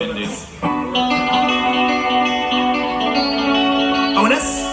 This. O.N.S.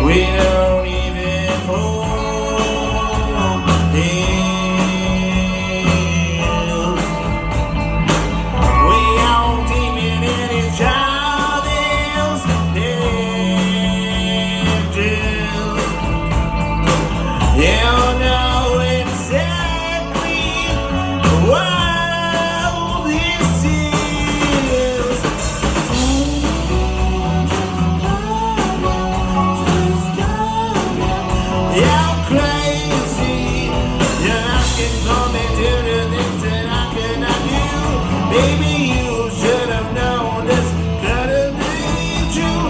We don't even hold hands. We aren't even in each other's pages. You know exactly what this is. You're crazy. You're asking for me to do things that I cannot do. Baby, you should have known this couldn't be true.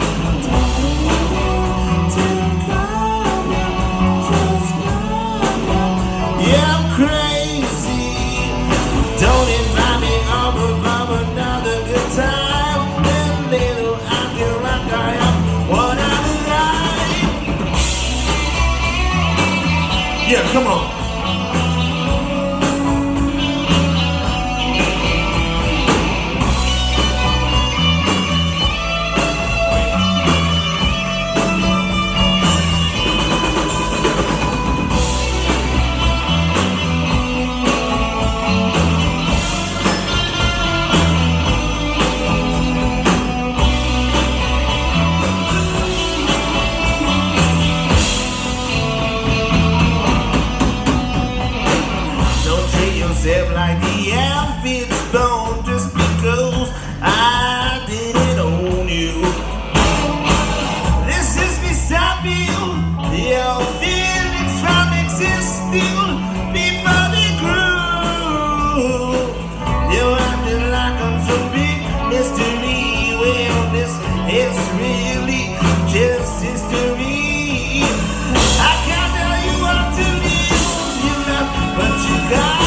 You're crazy. Don't invite me over from another good time. And little I feel like I am what I like. Yeah, come on. Yourself like the outfit's blown just because I didn't own you. This is beside you. Your feelings from existing before they grew. You're acting like I'm some big mystery. Well, this is really just history. I can't tell you what to live, you know, but you got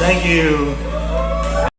Thank you.